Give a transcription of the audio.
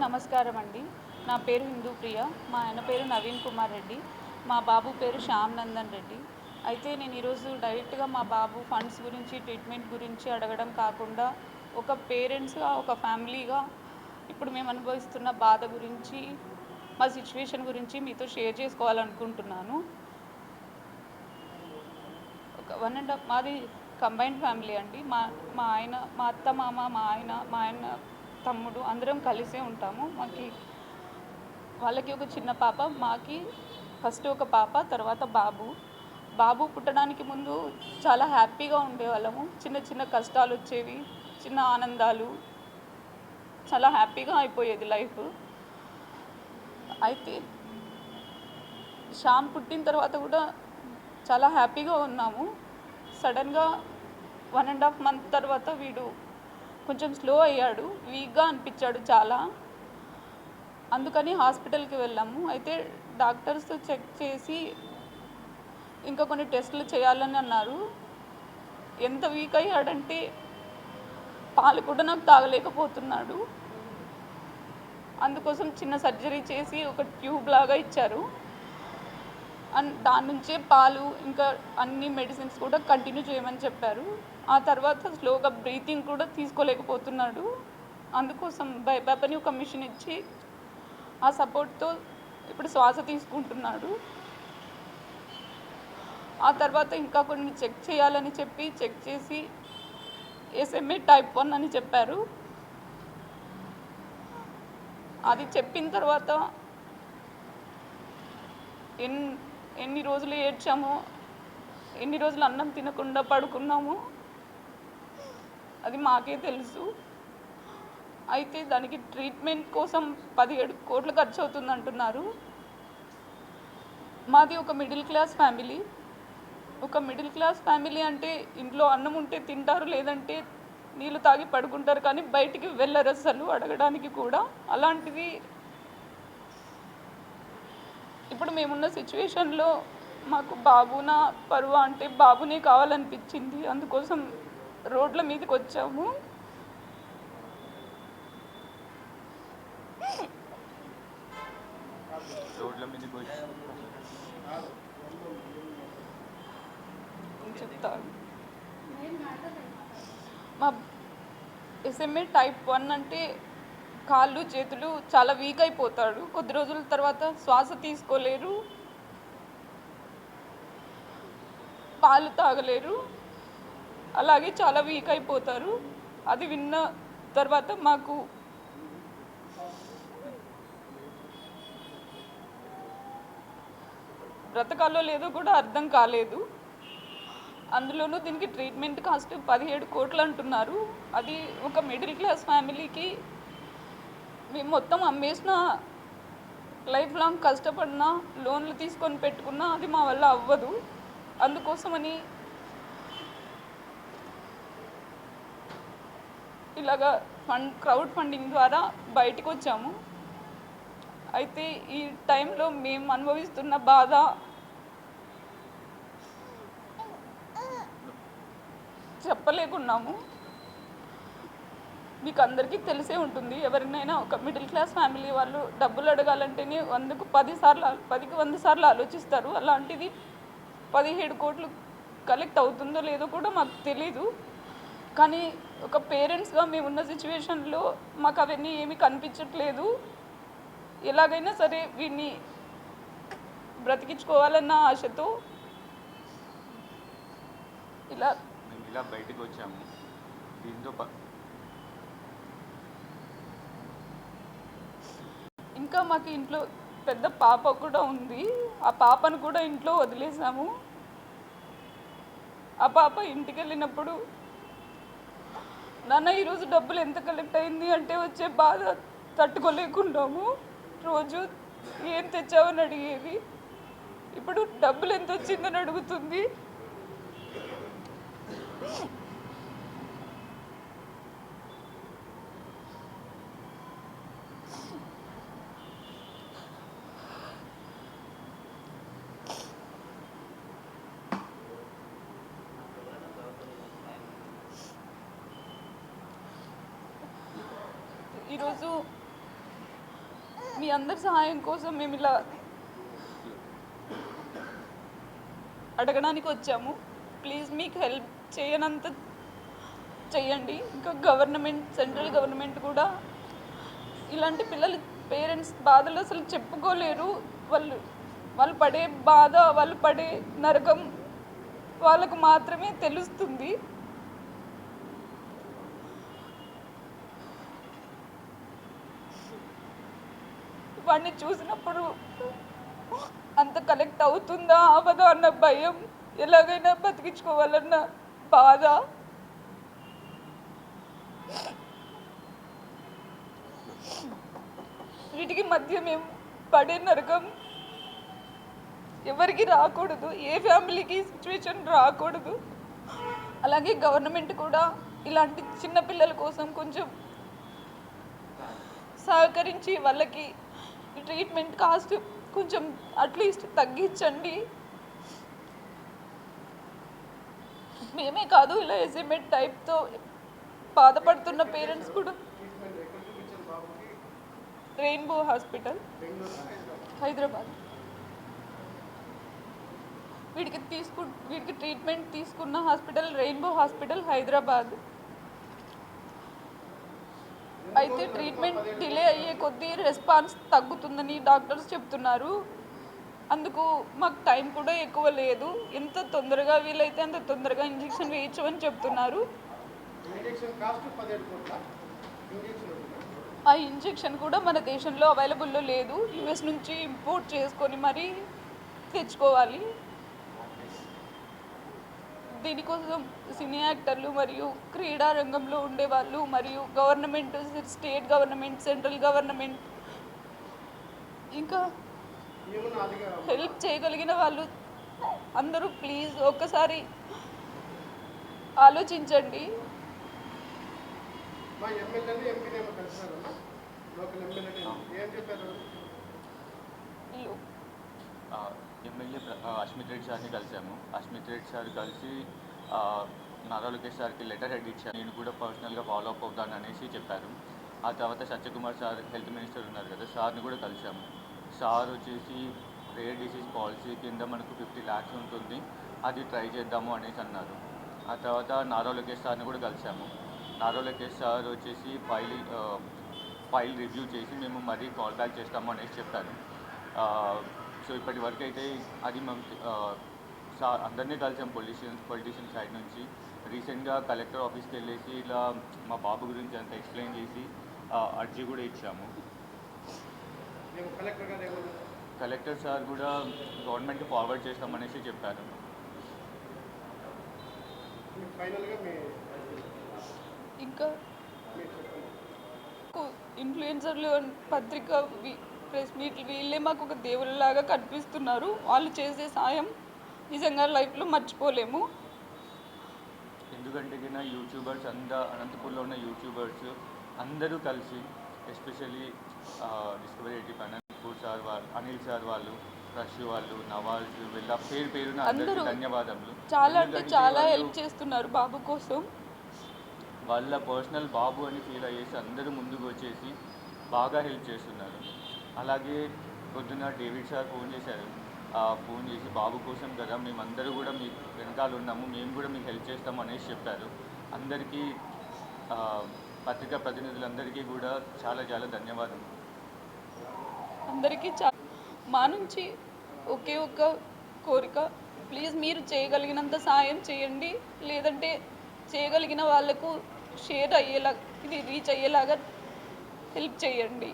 నమస్కారం అండి. నా పేరు హిందూప్రియ. మా ఆయన పేరు నవీన్ కుమార్ రెడ్డి. మా బాబు పేరు శ్యామ్ నందన్ రెడ్డి. అయితే నేను ఈరోజు డైరెక్ట్గా మా బాబు ఫండ్స్ గురించి, ట్రీట్మెంట్ గురించి అడగడం కాకుండా, ఒక పేరెంట్స్గా, ఒక ఫ్యామిలీగా ఇప్పుడు మేము అనుభవిస్తున్న బాధ గురించి, మా సిచ్యువేషన్ గురించి మీతో షేర్ చేసుకోవాలనుకుంటున్నాను. ఒక 1.5 మాది కంబైన్డ్ ఫ్యామిలీ అండి. మా మా ఆయన, మా అత్త, మామ, మా ఆయన తమ్ముడు అందరం కలిసే ఉంటాము. వాళ్ళకి ఒక చిన్న పాప, మాకి ఫస్ట్ ఒక పాప, తర్వాత బాబు. బాబు పుట్టడానికి ముందు చాలా హ్యాపీగా ఉండేవాళ్ళము. చిన్న చిన్న కష్టాలు వచ్చేవి, చిన్న ఆనందాలు, చాలా హ్యాపీగా అయిపోయేది లైఫ్. అయితే శ్యామ్ పుట్టిన తర్వాత కూడా చాలా హ్యాపీగా ఉన్నాము. సడన్గా 1.5 మంత్ తర్వాత వీడు కొంచెం స్లో అయ్యాడు, వీక్గా అనిపించాడు చాలా. అందుకని హాస్పిటల్కి వెళ్ళాము. అయితే డాక్టర్స్ చెక్ చేసి ఇంకా కొన్ని టెస్టులు చేయాలని అన్నారు. ఎంత వీక్ అయ్యాడంటే పాలు కూడా నాకు తాగలేకపోతున్నాడు. అందుకోసం చిన్న సర్జరీ చేసి ఒక ట్యూబ్ లాగా ఇచ్చారు. దాని నుంచే పాలు ఇంకా అన్ని మెడిసిన్స్ కూడా కంటిన్యూ చేయమని చెప్పారు. ఆ తర్వాత స్లోగా బ్రీతింగ్ కూడా తీసుకోలేకపోతున్నాడు. అందుకోసం బైపాప్ అని ఒక మిషన్ ఇచ్చి ఆ సపోర్ట్తో ఇప్పుడు శ్వాస తీసుకుంటున్నాడు. ఆ తర్వాత ఇంకా కొన్ని చెక్ చేయాలని చెప్పి చెక్ చేసి SMA type 1 అని చెప్పారు. అది చెప్పిన తర్వాత ఎన్ని రోజులు ఏడ్చామో, ఎన్ని రోజులు అన్నం తినకుండా పడుకున్నామో అది మాకే తెలుసు. అయితే దానికి ట్రీట్మెంట్ కోసం 17 కోట్లు ఖర్చు అవుతుంది అంటున్నారు. మాది ఒక మిడిల్ క్లాస్ ఫ్యామిలీ. ఒక మిడిల్ క్లాస్ ఫ్యామిలీ అంటే ఇంట్లో అన్నం ఉంటే తింటారు, లేదంటే నీళ్ళు తాగి పడుకుంటారు, కానీ బయటికి వెళ్ళరు అసలు అడగడానికి కూడా. అలాంటిది ఇప్పుడు మేమున్న సిచ్యువేషన్లో మాకు బాబునా పరువ అంటే బాబునే కావాలనిపించింది. అందుకోసం రోడ్ల మీదకి వచ్చాము. చెప్తాను. మా SMA type 1 అంటే కాళ్ళు చేతులు చాలా వీక్ అయిపోతాడు. కొద్ది రోజుల తర్వాత శ్వాస తీసుకోలేరు, పాలు తాగలేరు, అలాగే చాలా వీక్ అయిపోతారు. అది విన్న తర్వాత మాకు బ్రతకాలో లేదో కూడా అర్థం కాలేదు. అందులోనూ దీనికి ట్రీట్మెంట్ కాస్ట్ 17 కోట్లు అంటున్నారు. అది ఒక మిడిల్ క్లాస్ ఫ్యామిలీకి మేము మొత్తం అమ్మేసిన, లైఫ్ లాంగ్ కష్టపడినా, లోన్లు తీసుకొని పెట్టుకున్నా అది మా వల్ల అవ్వదు. అందుకోసమని ఇలాగా క్రౌడ్ ఫండింగ్ ద్వారా బయటకు వచ్చాము. అయితే ఈ టైంలో మేము అనుభవిస్తున్న బాధ చెప్పలేకున్నాము. మీకు అందరికీ తెలిసే ఉంటుంది. ఎవరినైనా ఒక మిడిల్ క్లాస్ ఫ్యామిలీ వాళ్ళు డబ్బులు అడగాలంటేనే 100కి 100 సార్లు ఆలోచిస్తారు. అలాంటిది 17 కోట్లు కలెక్ట్ అవుతుందో లేదో కూడా మాకు తెలీదు. కానీ ఒక పేరెంట్స్గా మేమున్న సిచ్యువేషన్లో మాకు అవన్నీ ఏమీ కనిపించట్లేదు. ఎలాగైనా సరే వీడిని బ్రతికించుకోవాలన్న ఆశతో ఇలా బయటకు వచ్చాము. దీంతో ఇంకా మాకు ఇంట్లో పెద్ద పాప కూడా ఉంది. ఆ పాపను కూడా ఇంట్లో వదిలేసాము. ఆ పాప ఇంటికి వెళ్ళినప్పుడు, నాన్న ఈరోజు డబ్బులు ఎంత కలెక్ట్ అయింది అంటే వచ్చే బాధ తట్టుకోలేకున్నాము. రోజు ఏం తెచ్చావని అడిగేది. ఇప్పుడు డబ్బులు ఎంత వచ్చిందని అడుగుతుంది. ఈరోజు మీ అందరి సహాయం కోసం మేము ఇలా అడగడానికి వచ్చాము. ప్లీజ్ మీకు హెల్ప్ చేయనంత చేయండి. ఇంకా గవర్నమెంట్, సెంట్రల్ గవర్నమెంట్ కూడా ఇలాంటి పిల్లల పేరెంట్స్ బాధలు అసలు చెప్పుకోలేరు. వాళ్ళు పడే బాధ, వాళ్ళు పడే నరకం వాళ్ళకు మాత్రమే తెలుస్తుంది. వాడిని చూసినప్పుడు అంత కనెక్ట్ అవుతుందా అవ్వదా అన్న భయం, ఎలాగైనా బతికించుకోవాలన్న బాధ. వీటికి మధ్య మేము పడే నరకం ఎవరికి రాకూడదు, ఏ ఫ్యామిలీకి సిచ్యువేషన్ రాకూడదు. అలాగే గవర్నమెంట్ కూడా ఇలాంటి చిన్న పిల్లల కోసం కొంచెం సహకరించి వాళ్ళకి ట్రీట్మెంట్ కాస్ట్ కొంచెం అట్లీస్ట్ తగ్గించండి. మేమే కాదు, ఇలా ఎస్ఎంఎడ్ టైప్తో బాధపడుతున్న పేరెంట్స్ కూడా. Rainbow hospital, Hyderabad. వీడికి ట్రీట్మెంట్ తీసుకున్న హాస్పిటల్ రెయిన్బో హాస్పిటల్, హైదరాబాద్. అయితే ట్రీట్మెంట్ డిలే అయ్యే కొద్దీ రెస్పాన్స్ తగ్గుతుందని డాక్టర్స్ చెప్తున్నారు. అందుకు మాకు టైం కూడా ఎక్కువ లేదు. ఎంత తొందరగా వీలైతే అంత తొందరగా ఇంజెక్షన్ వేయచ్చు అని చెప్తున్నారు. ఆ ఇంజెక్షన్ కూడా మన దేశంలో అవైలబుల్లో లేదు. యుఎస్ నుంచి ఇంపోర్ట్ చేసుకొని మరీ తెచ్చుకోవాలి. దీనికోసం సినీ యాక్టర్లు మరియు క్రీడా రంగంలో ఉండేవాళ్ళు మరియు government, state government, central government, ఇంకా హెల్ప్ చేయగలిగిన వాళ్ళు అందరూ ప్లీజ్ ఒక్కసారి ఆలోచించండి. ఎమ్మెల్యే అస్మిత్ రెడ్డి సార్ని కలిసాము. అస్మిత్ రెడ్డి సార్ కలిసి నారా లోకేష్ సార్కి లెటర్ హెడ్ ఇచ్చాను. నేను కూడా పర్సనల్గా ఫాలో అప్ అవుతాను అనేసి చెప్పారు. ఆ తర్వాత సత్యకుమార్ సార్, హెల్త్ మినిస్టర్ ఉన్నారు కదా, సార్ని కూడా కలిసాము. సార్ వచ్చేసి రేర్ డిసీజ్ పాలసీ కింద మనకు 50 lakhs ఉంటుంది, అది ట్రై చేద్దాము అనేసి అన్నారు. ఆ తర్వాత నారా లోకేష్ సార్ని కూడా కలిసాము. నారా లోకేష్ సార్ వచ్చేసి ఫైల్ రివ్యూ చేసి మేము మరీ కాల్ బ్యాక్ చేస్తాము అనేసి చెప్పారు. సో ఇప్పటి వరకు అయితే అది మేము సార్ అందరినీ కలిసాం, పొలిటీషియన్ సైడ్ నుంచి. రీసెంట్గా కలెక్టర్ ఆఫీస్కి వెళ్ళేసి ఇలా మా బాబు గురించి అంతా ఎక్స్ప్లెయిన్ చేసి అర్జీ కూడా ఇచ్చాము. కలెక్టర్ సార్ కూడా గవర్నమెంట్కి ఫార్వర్డ్ చేస్తామనేసి చెప్పారు. ఇంకా ఇన్ఫ్లుయెన్సర్లు, పత్రిక, ప్రెస్ మీట్లు వీళ్ళే మాకు ఒక దేవుళ్ళలాగా కనిపిస్తున్నారు. వాళ్ళు చేసే సాయం నిజంగా లైఫ్లో మర్చిపోలేము. ఎందుకంటే యూట్యూబర్స్ అనంతపూర్లో ఉన్న యూట్యూబర్స్ అందరూ కలిసి, ఎస్పెషల్లీ డిస్కవరీ 85 అనంతపూర్ సార్ వాళ్ళు, అనిల్ సార్ వాళ్ళు, రష్ వాళ్ళు, నవాజ్, వీళ్ళ పేరున అందరూ ధన్యవాదములు. చాలా అంటే చాలా హెల్ప్ చేస్తున్నారు బాబు కోసం. వాళ్ళ పర్సనల్ బాబు అని ఫీల్ అయ్యేసి అందరూ ముందుకు వచ్చేసి బాగా హెల్ప్ చేస్తున్నారు. అలాగే పొద్దున్న డేవిడ్ సార్ ఫోన్ చేశారు. ఫోన్ చేసి బాబు కోసం కదా మేమందరూ కూడా మీ వెనకాల ఉన్నాము, మేము కూడా మీకు హెల్ప్ చేస్తాము అనేసి చెప్పారు. అందరికీ పత్రికా ప్రతినిధులందరికీ కూడా చాలా చాలా ధన్యవాదాలు. అందరికీ మా నుంచి ఒకే ఒక్క కోరిక, ప్లీజ్ మీరు చేయగలిగినంత సాయం చేయండి. లేదంటే చేయగలిగిన వాళ్ళకు షేర్ అయ్యేలా, ఇది రీచ్ అయ్యేలాగా హెల్ప్ చేయండి.